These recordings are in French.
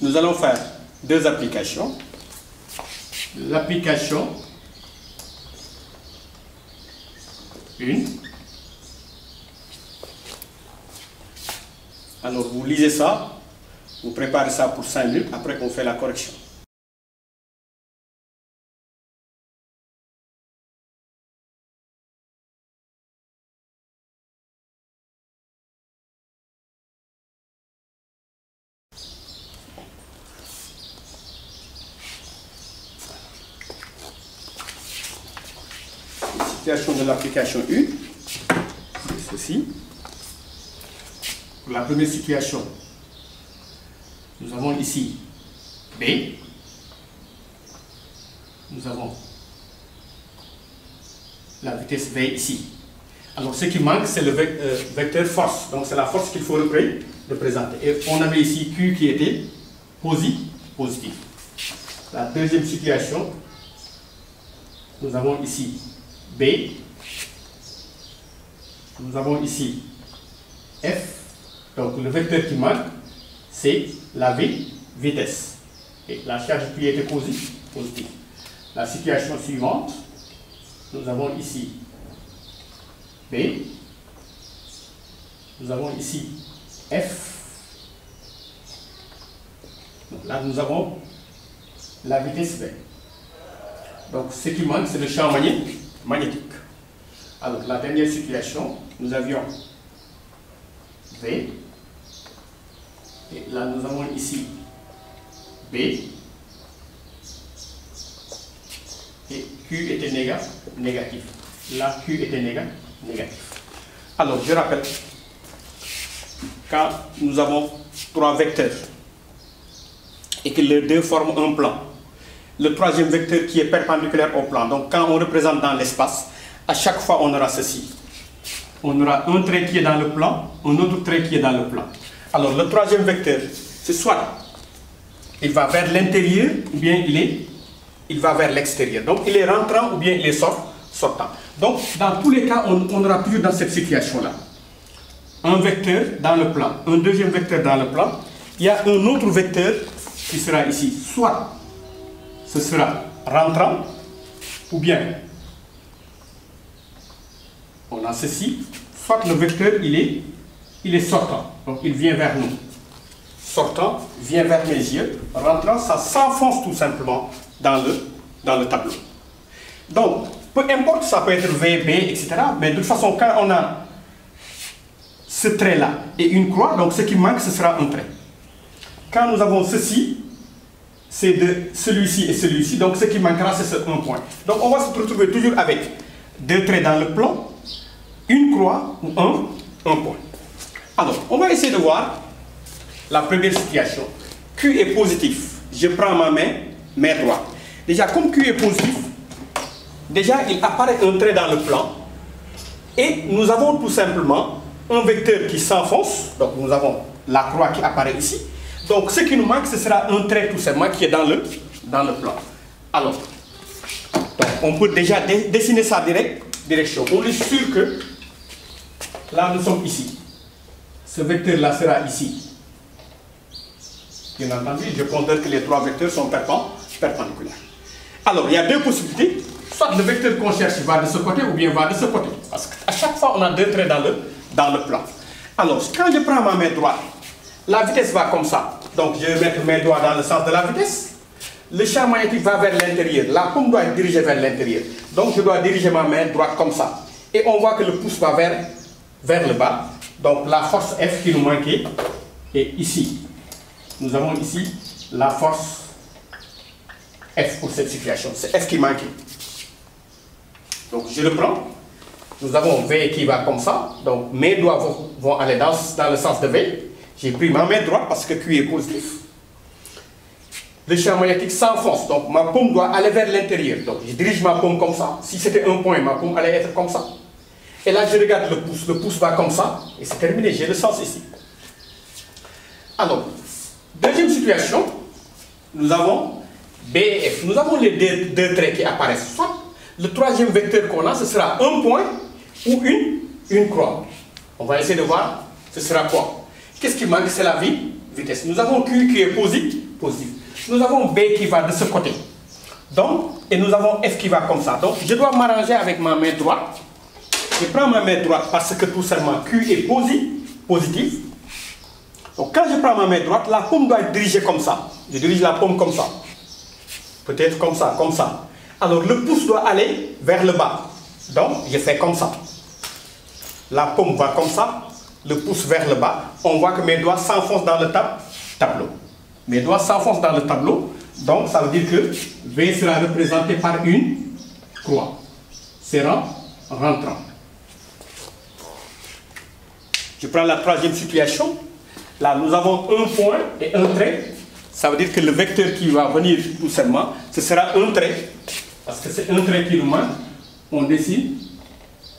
nous allons faire deux applications. L'application 1. Alors vous lisez ça, vous préparez ça pour 5 minutes, après on fait la correction. Situation de l'application 1, c'est ceci. Pour la première situation, nous avons ici B, nous avons la vitesse V ici. Alors ce qui manque, c'est le vecteur force, donc c'est la force qu'il faut représenter. Et on avait ici Q qui était positif. La deuxième situation, nous avons ici B, nous avons ici F, donc le vecteur qui manque, c'est la vitesse. Et la charge qui était positive. La situation suivante, nous avons ici B, nous avons ici F, donc là nous avons la vitesse V. Donc ce qui manque, c'est le champ magnétique. Alors la dernière situation, nous avions V, et là nous avons ici B, et Q était négatif. Là Q était négatif. Alors je rappelle, quand nous avons trois vecteurs et que les deux forment un plan, le troisième vecteur qui est perpendiculaire au plan, donc quand on représente dans l'espace, à chaque fois on aura ceci. On aura un trait qui est dans le plan, un autre trait qui est dans le plan. Alors le troisième vecteur, c'est soit il va vers l'intérieur ou bien il va vers l'extérieur. Donc il est rentrant ou bien il est sortant. Donc dans tous les cas, on aura toujours dans cette situation-là un vecteur dans le plan, un deuxième vecteur dans le plan. Il y a un autre vecteur qui sera ici. Soit ce sera rentrant ou bien on a ceci. Soit le vecteur il est sortant, donc il vient vers nous. Sortant vient vers mes yeux, rentrant ça s'enfonce tout simplement dans le tableau. Donc peu importe, ça peut être V, B, etc. Mais de toute façon, quand on a ce trait là et une croix, donc ce qui manque ce sera un trait. Quand nous avons ceci, c'est de celui-ci et celui-ci, donc ce qui manquera c'est ce un point. Donc on va se retrouver toujours avec deux traits dans le plan, une croix ou un point. Alors, on va essayer de voir la première situation. Q est positif. Je prends ma main droite. Déjà, comme Q est positif, déjà il apparaît un trait dans le plan. Et nous avons tout simplement un vecteur qui s'enfonce. Donc nous avons la croix qui apparaît ici. Donc ce qui nous manque, ce sera un trait tout simplement qui est dans le plan. Alors, donc, on peut déjà dessiner sa direction. On est sûr que là nous sommes ici. Ce vecteur-là sera ici. Bien entendu, je considère que les trois vecteurs sont perpendiculaires. Alors, il y a deux possibilités. Soit le vecteur qu'on cherche va de ce côté ou bien va de ce côté. Parce qu'à chaque fois, on a deux traits dans le plan. Alors, quand je prends ma main droite, la vitesse va comme ça. Donc, je vais mettre mes doigts dans le sens de la vitesse. Le champ magnétique va vers l'intérieur. La paume doit être dirigée vers l'intérieur. Donc, je dois diriger ma main droite comme ça. Et on voit que le pouce va vers le bas. Donc, la force F qui nous manquait est ici. Nous avons ici la force F pour cette situation. C'est F qui manquait. Donc, je reprends. Nous avons V qui va comme ça. Donc, mes doigts vont aller dans le sens de V. J'ai pris ma main droite parce que Q est positif. Le champ magnétique s'enfonce. Donc, ma paume doit aller vers l'intérieur. Donc, je dirige ma paume comme ça. Si c'était un point, ma paume allait être comme ça. Et là, je regarde le pouce. Le pouce va comme ça. Et c'est terminé. J'ai le sens ici. Alors, deuxième situation. Nous avons B et F. Nous avons les deux traits qui apparaissent. Soit le troisième vecteur qu'on a, ce sera un point ou une croix. On va essayer de voir ce sera quoi. Qu'est-ce qui manque? C'est la vitesse. Nous avons Q qui est positif. positif. Nous avons B qui va de ce côté. Donc, et nous avons F qui va comme ça. Donc, je dois m'arranger avec ma main droite. Je prends ma main droite parce que tout simplement Q est positif. Donc, quand je prends ma main droite, la paume doit être dirigée comme ça. Je dirige la paume comme ça. Peut-être comme ça, comme ça. Alors, le pouce doit aller vers le bas. Donc, je fais comme ça. La paume va comme ça, le pouce vers le bas. On voit que mes doigts s'enfoncent dans le tableau. Mes doigts s'enfoncent dans le tableau. Donc, ça veut dire que V sera représenté par une croix. Serrant, rentrant. Je prends la troisième situation. Là, nous avons un point et un trait. Ça veut dire que le vecteur qui va venir tout simplement, ce sera un trait. Parce que c'est un trait qui nous manque. On dessine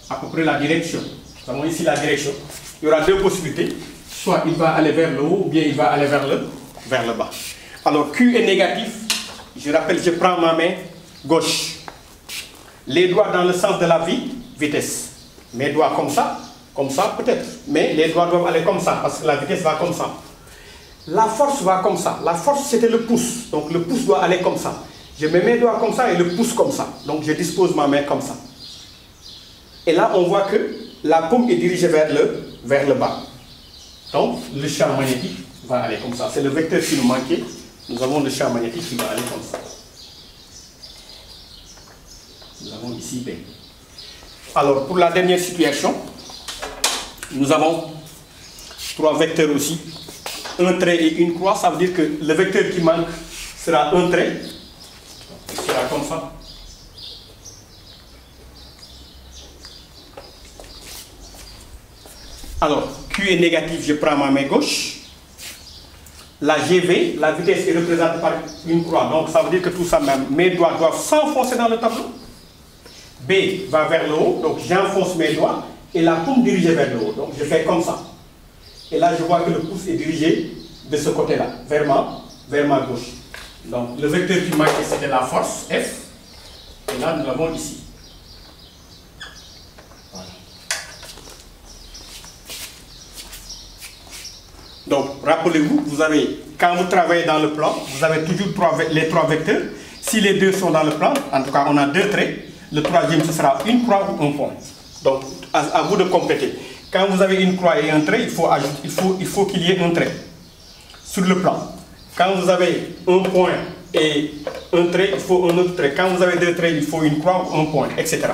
à peu près la direction. Nous avons ici la direction. Il y aura deux possibilités. Soit il va aller vers le haut ou bien il va aller vers le bas. Alors Q est négatif. Je rappelle, je prends ma main gauche. Les doigts dans le sens de la vitesse. Mes doigts comme ça peut-être. Mais les doigts doivent aller comme ça parce que la vitesse va comme ça. La force va comme ça. La force c'était le pouce. Donc le pouce doit aller comme ça. Je mets mes doigts comme ça et le pouce comme ça. Donc je dispose ma main comme ça. Et là on voit que la paume est dirigée vers le bas. Donc le champ magnétique va aller comme ça. C'est le vecteur qui nous manquait. Nous avons le champ magnétique qui va aller comme ça. Nous avons ici B. Alors pour la dernière situation, nous avons trois vecteurs aussi. Un trait et une croix. Ça veut dire que le vecteur qui manque sera un trait. Il sera comme ça. Alors, Q est négatif, je prends ma main gauche. La GV, la vitesse est représentée par une croix. Donc, ça veut dire que tout ça, même, mes doigts doivent s'enfoncer dans le tableau. B va vers le haut, donc j'enfonce mes doigts et la paume dirigée vers le haut. Donc, je fais comme ça. Et là, je vois que le pouce est dirigé de ce côté-là, vers ma gauche. Donc, le vecteur qui manquait, c'était la force, F. Et là, nous l'avons ici. Voilà. Donc, rappelez-vous, quand vous travaillez dans le plan, vous avez toujours les trois vecteurs. Si les deux sont dans le plan, en tout cas, on a deux traits. Le troisième, ce sera une croix ou un point. Donc, à vous de compléter. Quand vous avez une croix et un trait, il faut qu'il y ait un trait sur le plan. Quand vous avez un point et un trait, il faut un autre trait. Quand vous avez deux traits, il faut une croix ou un point, etc.